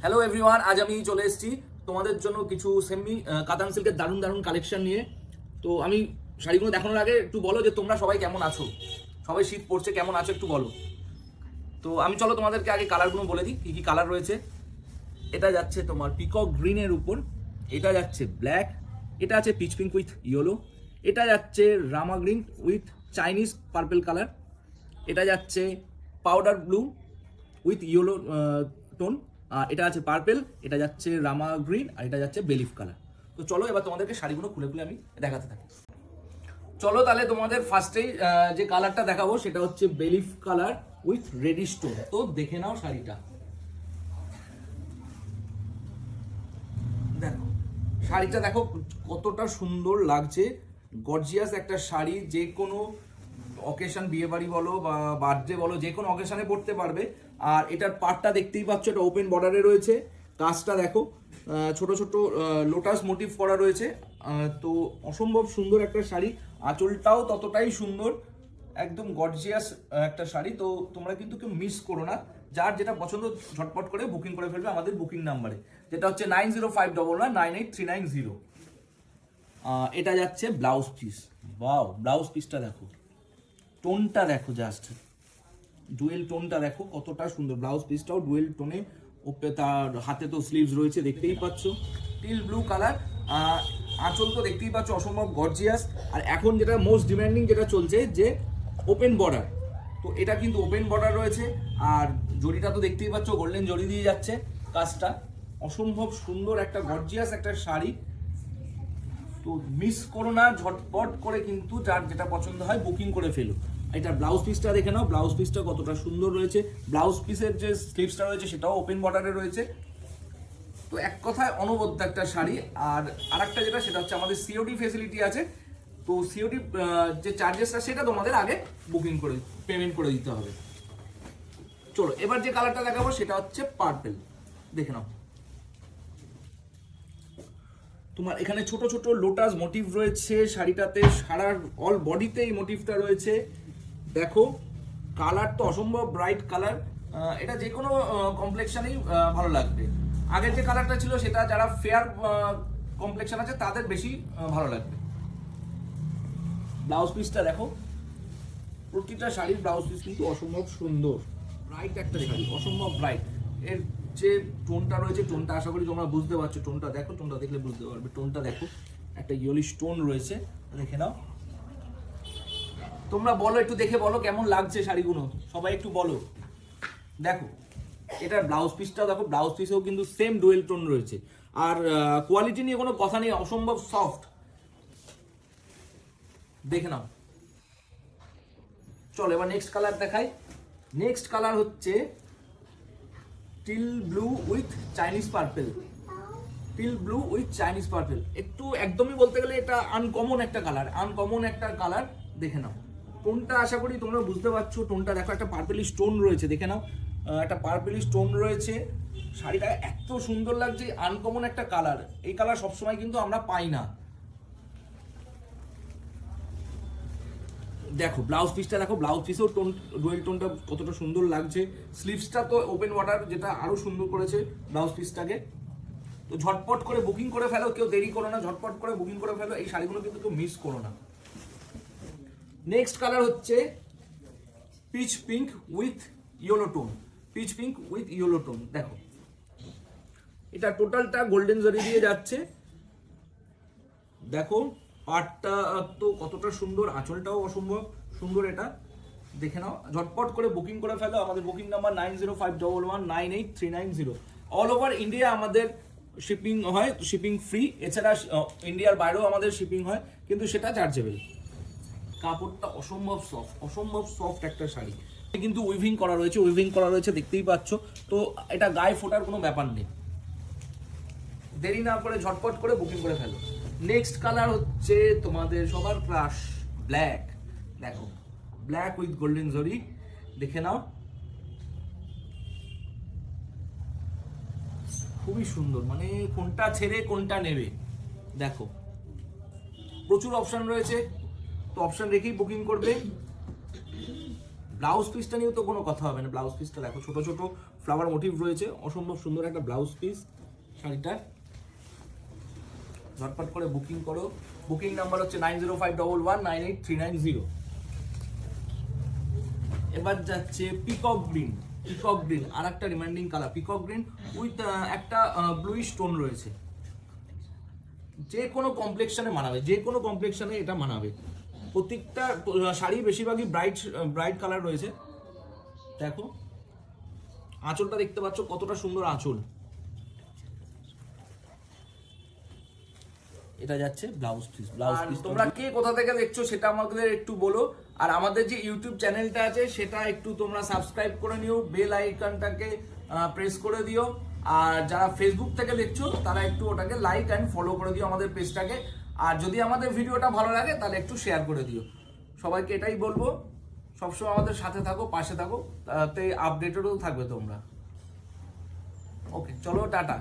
Hello everyone, আজ আমি চলে এসেছি তোমাদের জন্য কিছু সেমি কাতান সিল্কের দারুণ দারুণ কালেকশন নিয়ে। তো আমি শাড়িগুলো দেখানোর আগে একটু বলো যে তোমরা সবাই কেমন আছো, সবাই শীত পড়ছে কেমন আছো একটু বলো। তো আমি চলো তোমাদেরকে আগে কালারগুলো বলে দিই, কী কী কালার রয়েছে। এটা যাচ্ছে তোমার পিকক গ্রিনের উপর, এটা যাচ্ছে ব্ল্যাক, এটা আছে পিচ পিঙ্ক উইথ ইয়েলো, এটা যাচ্ছে Rama green with Chinese purple colour, এটা যাচ্ছে powder blue with yellow tone, আর এটা আছে পার্পেল, এটা যাচ্ছে রামা গ্রিন, আর এটা যাচ্ছে বেলিফ কালার। তো চলো এবার তোমাদেরকে শাড়িগুলো খুলে খুলে আমি দেখাতে থাকি। চলো তাহলে তোমাদের ফার্স্টেই যে কালারটা দেখাবো সেটা হচ্ছে belief colour with reddish tone. তো দেখে নাও শাড়িটা, দেখো শাড়িটা দেখো কতটা সুন্দর লাগছে, গর্জিয়াস একটা শাড়ি। যে কোনো অকেশন, বিয়ে বাড়ি বলো বা বার্থডে বলো, যে কোনো অকেশনে পড়তে পারবে। আর এটার পার্টটা দেখতেই পাচ্ছ, এটা ওপেন বর্ডারে রয়েছে। কাজটা দেখো ছোট ছোট লোটাস মোটিভ করা রয়েছে। তো অসম্ভব সুন্দর একটা শাড়ি, আঁচলটাও ততটাই সুন্দর, একদম গর্জিয়াস একটা শাড়ি। তো তোমরা কিন্তু কেউ মিস করো না, যার যেটা পছন্দ ঝটপট করে বুকিং করে ফেলবে আমাদের বুকিং নাম্বারে, যেটা হচ্ছে 9051198390। এটা যাচ্ছে ব্লাউজ পিস। ওয়াও, ব্লাউজ পিসটা দেখো, টোনটা দেখো, জাস্ট ডুয়েল টোনটা দেখো কতটা সুন্দর। ব্লাউজ পিসটাও ডুয়েল টোনে, ওপরে তার হাতে তো স্লিভস রয়েছে দেখতেই পাচ্ছ, টিল ব্লু কালার। আঁচল তো দেখতেই পাচ্ছ অসম্ভব গর্জিয়াস। আর এখন যেটা মোস্ট ডিমান্ডিং যেটা চলছে যে ওপেন বর্ডার, তো এটা কিন্তু ওপেন বর্ডার রয়েছে। আর জড়িটা তো দেখতেই পাচ্ছ গোল্ডেন জড়ি দিয়ে যাচ্ছে, কাজটা অসম্ভব সুন্দর, একটা গর্জিয়াস একটা শাড়ি। তো মিস করো না, ঝটপট করে কিন্তু যার যেটা পছন্দ হয় বুকিং করে ফেলো। এটা ব্লাউজ পিসটা দেখে নাও, ব্লাউজ পিসটা কতটা সুন্দর রয়েছে। ব্লাউজ পিসের যে স্লিভসটা রয়েছে সেটাও ওপেন বর্ডারে রয়েছে। তো এক কথায় অনবদ্য একটা শাড়ি। আর আরেকটা যেটা, সেটা হচ্ছে আমাদের সিওডি ফেসিলিটি আছে। তো সিওডি যে চার্জেসটা সেটা তোমাদের আগে বুকিং করে পেমেন্ট করে দিতে হবে। চলো এবার যে কালারটা দেখাবো সেটা হচ্ছে পার্পেল, দেখে নাও। তোমার এখানে ছোট ছোট লোটাস মোটিভ রয়েছে শাড়িটাতে, সারা অল বডিতে এই মোটিভটা রয়েছে। দেখো কালার তো অসম্ভব ব্রাইট কালার, এটা যে কোনো কমপ্লেকশনেই ভালো লাগবে। আগের যে কালারটা ছিল সেটা যারা ফেয়ার কমপ্লেকশন আছে তাদের বেশি ভালো লাগবে। ব্লাউজ পিসটা দেখো, প্রতিটা শাড়ির ব্লাউজ পিস কিন্তু অসম্ভব সুন্দর, ব্রাইট একটা শাড়ি, অসম্ভব ব্রাইট। এর যে টোনটা রয়েছে, টোনটা আশা করি তোমরা বুঝতে পারছো। টোনটা দেখো, টোনটা দেখলে বুঝতে পারবে। টোনটা দেখো, একটা ইয়েলিশ টোন রয়েছে, দেখে নাও। তোমরা বলো, একটু দেখে বলো কেমন লাগছে শাড়িগুলো, সবাই একটু বলো। দেখো এটার ব্লাউজ পিসটাও দেখো, ব্লাউজ পিসেও কিন্তু সেম ডুয়েল টোন রয়েছে। আর কোয়ালিটি নিয়ে কোনো কথা নেই, অসম্ভব সফট, দেখে নাও। চলো এবার নেক্সট কালার দেখাই। নেক্সট কালার হচ্ছে teal blue with Chinese purple. Teal blue with Chinese purple, একটু একদমই বলতে গেলে এটা আনকমন একটা কালার, আনকমন একটা কালার। দেখে নাও টোনটা, আশা করি তোমরা বুঝতে পারছো। টোনটা দেখো, একটা পার্পেলি স্টোন রয়েছে, দেখে নাও একটা পার্পেলি স্টোন রয়েছে। শাড়িটা এত সুন্দর লাগছে, আনকমন একটা কালার। এই কালার সবসময় কিন্তু আমরা পাই না। দেখো ব্লাউজ পিসটা দেখো, ব্লাউজ পিসেও টোন, ডুয়েল টোনটা কতটা সুন্দর লাগছে। স্লিভসটা তো ওপেন ওয়াটার, যেটা আরো সুন্দর করেছে ব্লাউজ পিসটাকে। তো ঝটপট করে বুকিং করে ফেলো, কেউ দেরি করো না, ঝটপট করে বুকিং করে ফেলো। এই শাড়িগুলো কিন্তু কেউ মিস করো না। নেক্সট কালার হচ্ছে pitch pink with yellow tone. Pitch pink with yellow tone, দেখো এটা টোটালটা গোল্ডেন জরি দিয়ে যাচ্ছে। দেখো পাটটা তো কতটা সুন্দর, আঁচলটাও অসম্ভব সুন্দর। এটা দেখে নাও, ঝটপট করে বুকিং করে ফেলো। আমাদের booking number 9051198390। All over India আমাদের শিপিং হয়, শিপিং ফ্রি। এছাড়া ইন্ডিয়ার বাইরেও আমাদের শিপিং হয়, কিন্তু সেটা চার্জেবল। কাপড়টা অসম্ভব সফট, অসম্ভব সফট একটা শাড়ি। কিন্তু উইভিং করা রয়েছে, উইভিং করা রয়েছে দেখতেই পাচ্ছ। তো এটা গায়ে ফোটার কোনো ব্যাপার নেই। দেরি না করে ঝটপট করে বুকিং করে ফেলো। নেক্সট কালার হচ্ছে তোমাদের সবার ক্রাশ, ব্ল্যাক। দেখো ব্ল্যাক উইথ গোল্ডেন জরি, দেখে নাও খুবই সুন্দর। মানে কোনটা ছেড়ে কোনটা নেবে, দেখো প্রচুর অপশন রয়েছে, তো অপশন রেখেই বুকিং করবে। ব্লাউজ পিসটা নিয়েও তো কোনো কথা হবে না। ব্লাউজ পিসটা দেখো, ছোট ছোট ফ্লাওয়ার মোটিভ রয়েছে, অসম্ভব সুন্দর একটা ব্লাউজ পিস শাড়িটা। ঝটপট করে বুকিং করো, বুকিং নাম্বার হচ্ছে 9051198390। এবার যাচ্ছে পিকক গ্রিন, পিকক গ্রিন আর একটা reminding colour, peacock green with একটা ব্লু স্টোন রয়েছে। যে কোনো কমপ্লেক্সনে মানাবে, যে কোনো কমপ্লেক্সনে এটা মানাবে। প্রত্যেকটা শাড়ি বেশিরভাগই ব্রাইট কালার রয়েছে। দেখো আঁচলটা দেখতে পাচ্ছ কতটা সুন্দর আঁচল। এটা যাচ্ছে ব্লাউজ পিস। তোমরা কে কোথা থেকে দেখছো সেটা আমাদের একটু বলো। আর আমাদের যে ইউটিউব চ্যানেলটা আছে সেটা একটু তোমরা সাবস্ক্রাইব করে নিও, বেল আইকনটাকে প্রেস করে দিও। আর যারা ফেসবুক থেকে দেখছো তারা একটু ওটাকে লাইক অ্যান্ড ফলো করে দিও আমাদের পেজটাকে। আর যদি আমাদের ভিডিওটা ভালো লাগে তাহলে একটু শেয়ার করে দিও। সবাইকে এটাই বলবো, সবসময় আমাদের সাথে থাকো, পাশে থাকো, তাতে আপডেটেডও থাকবে তোমরা। ওকে, চলো টাটা।